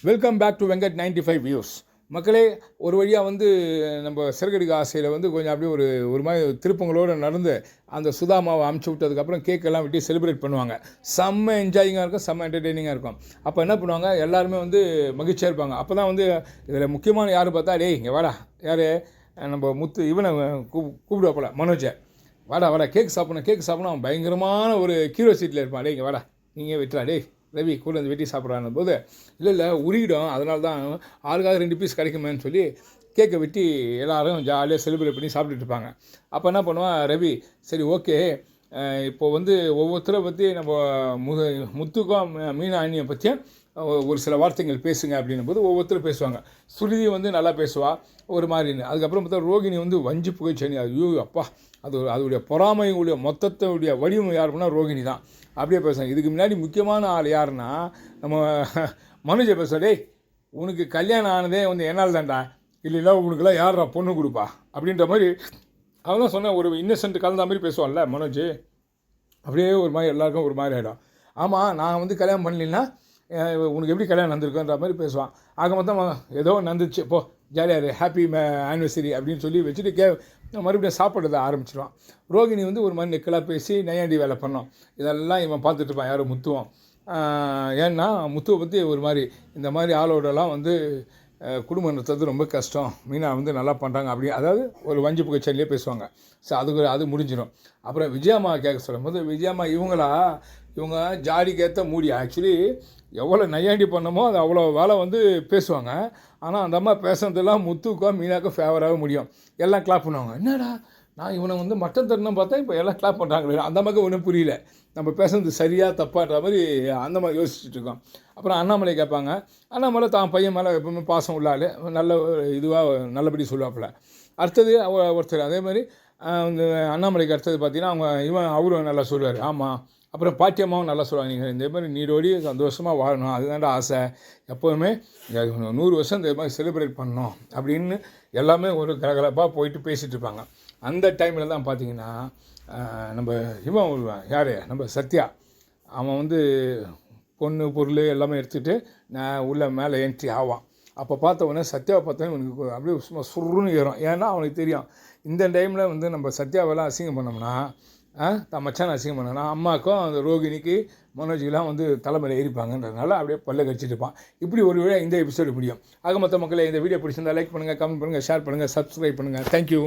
Welcome back to Venkat 95 views. மக்களே, ஒரு வழியாக வந்து நம்ம சிறகடிக்க ஆசையில் வந்து கொஞ்சம் அப்படியே ஒரு மாதிரி திருப்பங்களோடு நடந்து அந்த சுதாமாவை அமுச்சு விட்டதுக்கப்புறம் கேக்கெல்லாம் வெட்டி செலிப்ரேட் பண்ணுவாங்க. செம்ம என்ஜாயிங்காக இருக்கும், செம்ம என்டர்டெய்னிங்காக இருக்கும். அப்போ என்ன பண்ணுவாங்க, எல்லாருமே வந்து மகிழ்ச்சியாக இருப்பாங்க. அப்போ தான் வந்து இதில் முக்கியமான யார் பார்த்தா, டேய் இங்கே வாடா, யார் நம்ம முத்து இவனை கூப்பிடுவாப்பில் மனோஜை, வாடா கேக் சாப்பிடணும். அவன் பயங்கரமான ஒரு கியூரியாசிட்டியில் இருப்பான். டே இங்கே வாடா, நீங்கள் வெட்டுறா, டே ரவி கூட வந்து வெட்டி சாப்பிட்றான்னு போது இல்லை உருகிடும், அதனால தான் ஆளுக்காக 2 பீஸ் கிடைக்குமேன்னு சொல்லி கேக்கை வெட்டி எல்லோரும் ஜாலியாக செலிப்ரேட் பண்ணி சாப்பிட்டுட்டு இருப்பாங்க. அப்போ என்ன பண்ணுவான் ரவி, சரி ஓகே, இப்போ வந்து ஒவ்வொருத்தரை பற்றி நம்ம முத்துக்கும் மீனா அண்ணியை பற்றியும் ஒரு சில வார்த்தைகள் பேசுங்க அப்படின்னும் போது ஒவ்வொருத்தரும் பேசுவாங்க. சுருதி வந்து நல்லா பேசுவாள் ஒரு மாதிரின்னு. அதுக்கப்புறம் பார்த்தா ரோகிணி வந்து வஞ்சி புகைச்சனி, ஐயோ அப்பா, அதோடைய பொறாமையுடைய மொத்தத்துடைய வடிவம் யார் பண்ணால் ரோகிணி தான். அப்படியே பேசுவாங்க. இதுக்கு முன்னாடி முக்கியமான ஆள் யாருன்னா நம்ம மனுஜை பேசுகிறேன், டேய் உனக்கு கல்யாணம் ஆனதே வந்து என்னால் தான்டா, இல்லைன்னா உனக்குலாம் யாரா பொண்ணு கொடுப்பா அப்படின்ற மாதிரி அவன் தான் சொன்ன ஒரு இன்னசென்ட் கலந்த மாதிரி பேசுவான்ல மனோஜ். அப்படியே ஒரு மாதிரி எல்லாருக்கும் ஒரு மாதிரி ஆகிடும். ஆமாம், நான் வந்து கல்யாணம் பண்ணலைன்னா உனக்கு எப்படி கல்யாணம் நடந்திருக்குன்ற மாதிரி பேசுவான். ஆக மொத்தம் ஏதோ நடந்துச்சு, போ ஜாலியாக ஹாப்பி ஆனிவர்சரி அப்படின்னு சொல்லி வச்சுட்டு மறுபடியும் சாப்பிட்றத ஆரம்பிச்சிடுவான். ரோகிணி வந்து ஒரு மாதிரி நெக்கலாக பேசி நையாண்டி வேலை பண்ணோம். இதெல்லாம் இவன் பார்த்துட்டு இருப்பான், யாரும் முத்துவோம். ஏன்னா முத்துவை பற்றி ஒரு மாதிரி இந்த மாதிரி ஆளோடலாம் வந்து குடும்பம் நடத்துறது ரொம்ப கஷ்டம், மீனா வந்து நல்லா பண்ணுறாங்க அப்படி, அதாவது ஒரு வஞ்சி புகைச்சல்லையே பேசுவாங்க. ஸோ அது முடிஞ்சிடும். அப்புறம் விஜயம்மா கேட்க சொல்லும் போது, விஜயம்மா இவங்க ஜாடிக்கேற்ற மூடி, ஆக்சுவலி எவ்வளோ நையாண்டி பண்ணமோ அது அவ்வளோ வேலை வந்து பேசுவாங்க. ஆனால் அந்த அம்மா பேசுனதெல்லாம் முத்துக்கோ மீனாக்கோ ஃபேவராக முடியும். எல்லாம் கிளாப் பண்ணுவாங்க. என்னடா நான் இவனை வந்து மட்டன் தரணும் பார்த்தா இப்போ எல்லாம் கிளாப் பண்ணுறாங்களே, அந்த மாதிரி ஒன்றும் புரியல, நம்ம பேசுறது சரியாக தப்பான்ற மாதிரி அந்த மாதிரி யோசிச்சுட்டு இருக்கோம். அப்புறம் அண்ணாமலை கேட்பாங்க. அண்ணாமலை தான் பையன் மேலே எப்பவுமே பாசம் உள்ளாள், நல்ல இதுவாக நல்லபடி சொல்லுவாப்பில். அடுத்தது ஒருத்தர் அதே மாதிரி அண்ணாமலைக்கு அடுத்தது பார்த்தீங்கன்னா அவரும் நல்லா சொல்லுவார். ஆமாம். அப்புறம் பாட்டியம்மாவும் நல்லா சொல்லுவாங்க, நீங்கள் இந்த மாதிரி நீரோடி சந்தோஷமாக வாழணும், அதுதான்டா ஆசை, எப்போவுமே 100 வருஷம் இந்த மாதிரி செலிப்ரேட் பண்ணணும் அப்படின்னு எல்லாமே ஒரு கலகலப்பாக போயிட்டு பேசிகிட்டு இருப்பாங்க. அந்த டைமில் தான் பார்த்தீங்கன்னா நம்ம யார் நம்ம சத்யா, அவன் வந்து பொண்ணு பொருள் எல்லாமே எடுத்துகிட்டு நான் உள்ள மேலே என்ட்ரி ஆவான். அப்போ பார்த்த உடனே சத்யாவை பார்த்தோன்னே எனக்கு அப்படியே சும்மா சுருன்னு ஏறும். ஏன்னா அவனுக்கு தெரியும் இந்த டைமில் வந்து நம்ம சத்யாவெல்லாம் அசிங்கம் பண்ணோம்னா, தான் மச்சான் அசிங்கம் பண்ணனா அம்மாவுக்கும் அந்த ரோகிணிக்கு மனோஜிக்கெலாம் வந்து தலைமையில் ஏறிப்பாங்கன்றதுனால அப்படியே பல்ல கடிச்சிட்டு இருப்பான். இப்படி ஒரு வேளை இந்த எபிசோடு முடியும். ஆக மொத்த மக்களை இந்த வீடியோ பிடிச்சிருந்தால் லைக் பண்ணுங்கள், கமெண்ட் பண்ணுங்கள், ஷேர் பண்ணுங்கள், சப்ஸ்கிரைப் பண்ணுங்கள். தேங்க்யூ.